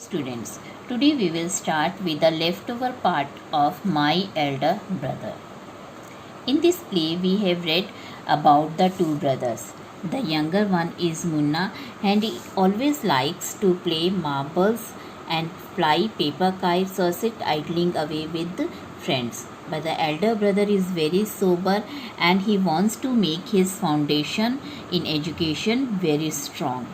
students. Today we will start with the leftover part of My Elder Brother. In this play we have read about the two brothers. The younger one is Munna and he always likes to play marbles and fly paper kites or sit idling away with friends. But the elder brother is very sober and he wants to make his foundation in education very strong.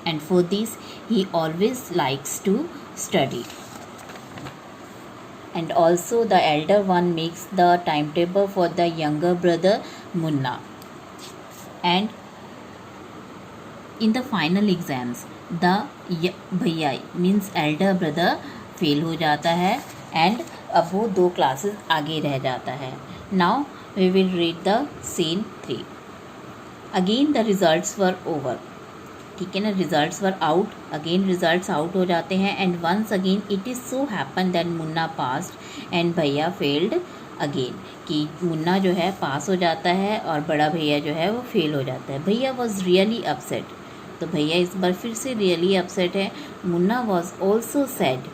And for this he always likes to study. And also the elder one makes the timetable for the younger brother Munna. And in the final exams the भैया means Elder brother fail हो जाता है and अब वो 2 classes आगे रह जाता है. Now we will read the scene 3. Again the results were over. ठीक है ना, results were out. Again results out हो जाते हैं and once again it is so happen that Munna passed and भैया फेल्ड अगेन. कि मुन्ना जो है पास हो जाता है और बड़ा भैया जो है वो फेल हो जाता है. भैया वॉज रियली अपसेट. तो भैया इस बार फिर से रियली अपसेट है. Munna was also sad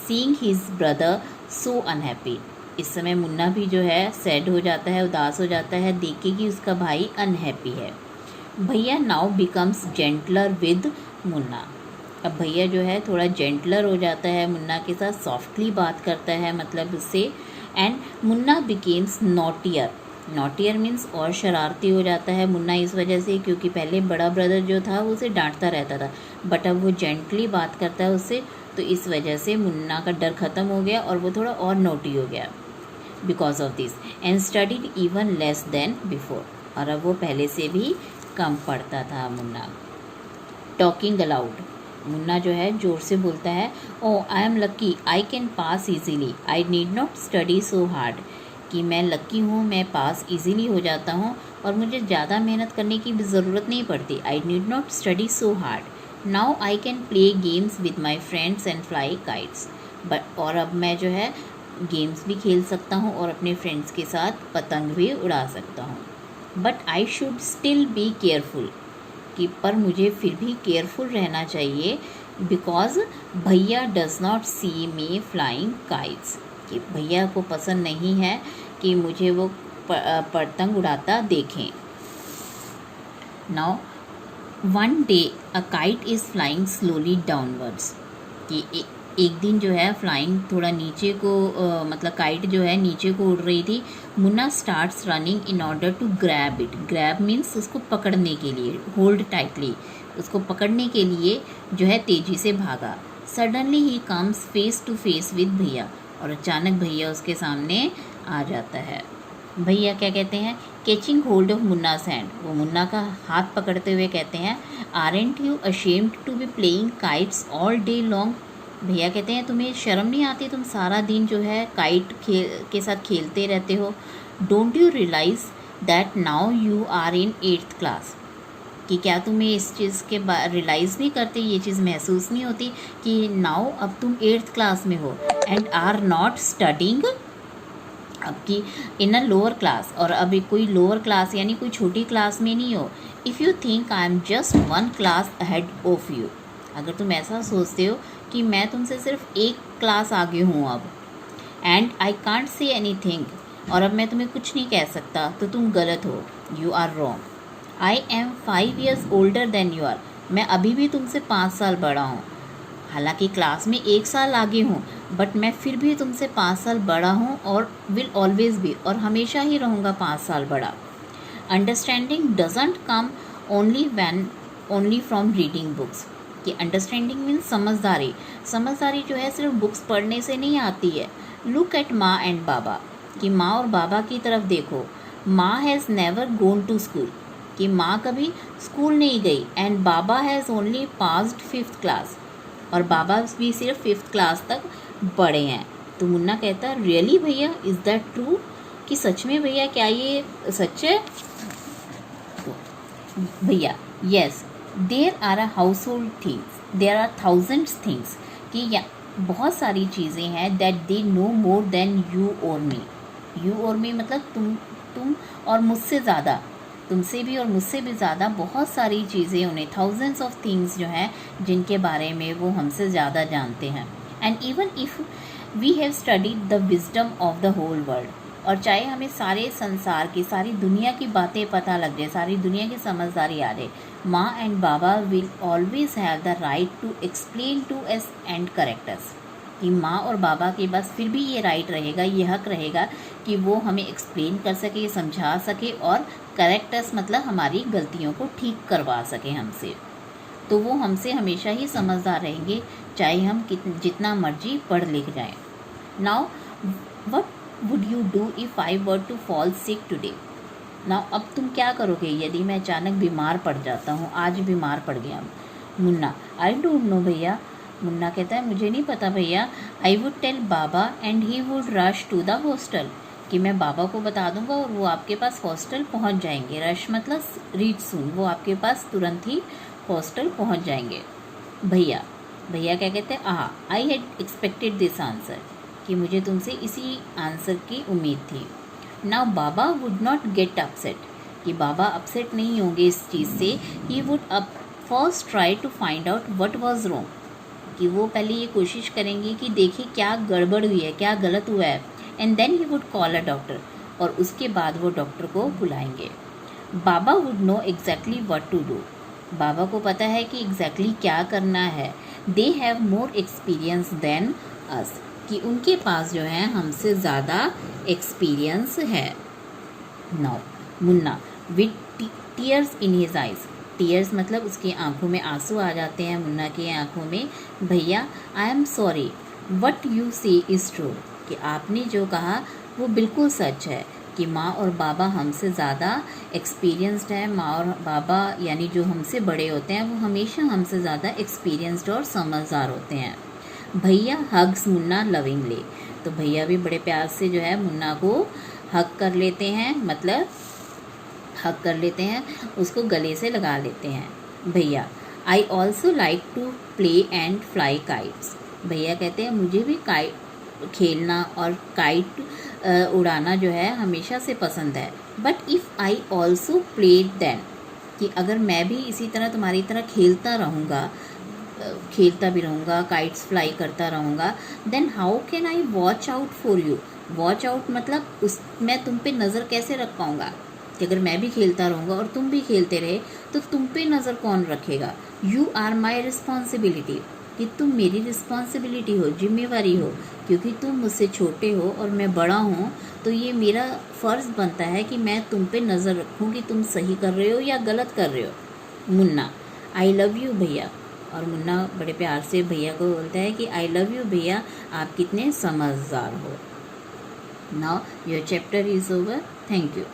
seeing his brother so unhappy. इस समय मुन्ना भी जो है सैड हो जाता है, उदास हो जाता है देख के कि उसका भाई अनहैप्पी है. भैया now becomes gentler with Munna. अब भैया जो है थोड़ा जेंटलर हो जाता है मुन्ना के साथ, सॉफ्टली बात करता है मतलब उससे. And Munna becomes naughtier. Naughtier means और शरारती हो जाता है मुन्ना इस वजह से, क्योंकि पहले बड़ा ब्रदर जो था वो उसे डांटता रहता था बट अब वो जेंटली बात करता है उससे. तो इस वजह से मुन्ना का डर ख़त्म हो गया और वो थोड़ा और नोटी हो गया because of this. And studied even less than before. और अब वो पहले से भी कम पढ़ता था मुन्ना. Talking allowed. मुन्ना जो है ज़ोर से बोलता है, oh I am lucky I can pass easily I need not study so hard. कि मैं लकी हूँ, मैं पास इजीली हो जाता हूँ और मुझे ज़्यादा मेहनत करने की भी ज़रूरत नहीं पड़ती. आई need not study so hard. Now I can play games with my friends and fly kites. But और अब मैं जो है गेम्स भी खेल सकता हूँ और अपने फ्रेंड्स के साथ पतंग भी उड़ा सकता हूँ. But I should still be careful. कि पर मुझे फिर भी केयरफुल रहना चाहिए बिकॉज भैया does not see me flying kites. कि भैया को पसंद नहीं है कि मुझे वो पतंग उड़ाता देखें. Now one day a kite is flying slowly downwards. कि एक दिन जो है फ्लाइंग थोड़ा नीचे को मतलब काइट जो है नीचे को उड़ रही थी. Munna starts running in order to grab it. Grab means उसको पकड़ने के लिए, होल्ड टाइटली. उसको पकड़ने के लिए जो है तेज़ी से भागा. सडनली ही comes face to face with भैया. और अचानक भैया उसके सामने आ जाता है. भैया क्या कहते हैं, catching hold of Munna's hand. वो मुन्ना का हाथ पकड़ते हुए कहते हैं, aren't you ashamed to be playing kites all day long. भैया कहते हैं तुम्हें शर्म नहीं आती, तुम सारा दिन जो है काइट के साथ खेलते रहते हो. Don't you realize that now you are in 8th class. कि क्या तुम्हें इस चीज़ के रियलाइज़ नहीं करते, ये चीज़ महसूस नहीं होती कि नाउ अब तुम 8th क्लास में हो एंड आर नॉट स्टडिंग. अब की इन अ लोअर क्लास, और अभी कोई लोअर क्लास यानी कोई छोटी क्लास में नहीं हो. If you think I am just 1 class ahead of you. अगर तुम ऐसा सोचते हो कि मैं तुमसे सिर्फ 1 क्लास आगे हूँ अब, and I can't say any thing, और अब मैं तुम्हें कुछ नहीं कह सकता, तो तुम गलत हो. You are wrong. I am 5 years older than you are. मैं अभी भी तुमसे 5 साल बड़ा हूँ. हालांकि क्लास में 1 साल आगे हूँ बट मैं फिर भी तुमसे 5 साल बड़ा हूँ और विल ऑलवेज बी, और हमेशा ही रहूँगा 5 साल बड़ा. Understanding doesn't come only from reading books. कि अंडरस्टैंडिंग मीन्स समझदारी. समझदारी जो है सिर्फ बुक्स पढ़ने से नहीं आती है. Look at Maa and Baba. कि माँ और बाबा की तरफ देखो. Maa has never gone to school. कि माँ कभी स्कूल नहीं गई. And Baba has only passed 5th class. और बाबा भी सिर्फ 5th क्लास तक पढ़े हैं. तो मुन्ना कहता है, रियली भैया इज़ दैट ट्रू. कि सच में भैया क्या ये सच है. भैया yes there are a household things, there are thousands things. कि बहुत सारी चीज़ें हैं that they know more than you और मी. यू और मी मतलब तुम और मुझसे ज़्यादा. तुमसे भी और मुझसे भी ज़्यादा बहुत सारी चीज़ें, उन्हें थाउजेंड्स ऑफ थिंग्स जो हैं जिनके बारे में वो हमसे ज़्यादा जानते हैं। And even if we have studied the wisdom of the whole world, और चाहे हमें सारे संसार की, सारी दुनिया की बातें पता लग जाए, सारी दुनिया की समझदारी आ जाए, Maa and Baba will always have the right to explain to us and correct us. कि माँ और बाबा के पास फिर भी ये राइट रहेगा, ये हक रहेगा कि वो हमें एक्सप्लेन कर सके, समझा सके और करेक्ट अस मतलब हमारी गलतियों को ठीक करवा सके हमसे। तो वो हमसे हमेशा ही समझदार रहेंगे, चाहे हम जितना मर्जी पढ़ लिख जाएं। Now what would you do if I were to fall sick today. Now अब तुम क्या करोगे यदि मैं अचानक बीमार पड़ जाता हूँ, आज बीमार पड़ गया। मुन्ना, आई डोंट नो भैया। मुन्ना कहता है मुझे नहीं पता भैया। I would tell Baba and he would rush to the hostel, कि मैं बाबा को बता दूंगा और वो आपके पास हॉस्टल पहुंच जाएंगे। रश मतलब रीच सून, वो आपके पास तुरंत ही हॉस्टल पहुंच जाएंगे। भैया, भैया क्या कहते हैं, I had expected this answer, कि मुझे तुमसे इसी आंसर की उम्मीद थी। Now Baba would not get upset, कि बाबा अपसेट नहीं होंगे इस चीज़ से। He would up first try to find out what was wrong, कि वो पहले ये कोशिश करेंगे कि देखिए क्या गड़बड़ हुई है, क्या गलत हुआ है। And then he would call a doctor, और उसके बाद वो डॉक्टर को बुलाएंगे। Baba would know exactly what to do, Baba को पता है कि एग्जैक्टली क्या करना है। They have more experience than us, कि उनके पास जो है हमसे ज़्यादा एक्सपीरियंस है। Now Munna with tears in his eyes, tears मतलब उसकी आंखों में आंसू आ जाते हैं मुन्ना की आंखों में। भैया, I am sorry, what you से इज़ ट्रू, कि आपने जो कहा वो बिल्कुल सच है, कि माँ और बाबा हमसे ज़्यादा एक्सपीरियंस्ड है। माँ और बाबा यानी जो हमसे बड़े होते हैं वो हमेशा हमसे ज़्यादा एक्सपीरियंस्ड और समझदार होते हैं। भैया हग्स मुन्ना लविंगली, तो भैया भी बड़े प्यार से जो है मुन्ना को हग कर लेते हैं, मतलब हग कर लेते हैं, उसको गले से लगा लेते हैं। भैया, I also like to play and fly kites, भैया कहते हैं मुझे भी काइट खेलना और काइट उड़ाना जो है हमेशा से पसंद है। But if I also play then, कि अगर मैं भी इसी तरह तुम्हारी तरह खेलता भी रहूँगा, काइट्स फ्लाई करता रहूँगा, then how can I watch out for you. Watch out मतलब मैं तुम पे नज़र कैसे रख पाऊँगा, कि अगर मैं भी खेलता रहूँगा और तुम भी खेलते रहे तो तुम पे नज़र कौन रखेगा। यू आर माई रिस्पॉन्सिबिलिटी, कि तुम मेरी रिस्पॉन्सिबिलिटी हो, जिम्मेवारी हो, क्योंकि तुम मुझसे छोटे हो और मैं बड़ा हूँ, तो ये मेरा फ़र्ज़ बनता है कि मैं तुम पे नज़र रखूँ कि तुम सही कर रहे हो या गलत कर रहे हो। मुन्ना, आई लव यू भैया, और मुन्ना बड़े प्यार से भैया को बोलता है कि आई लव यू भैया, आप कितने समझदार हो। Now your chapter is over, thank you.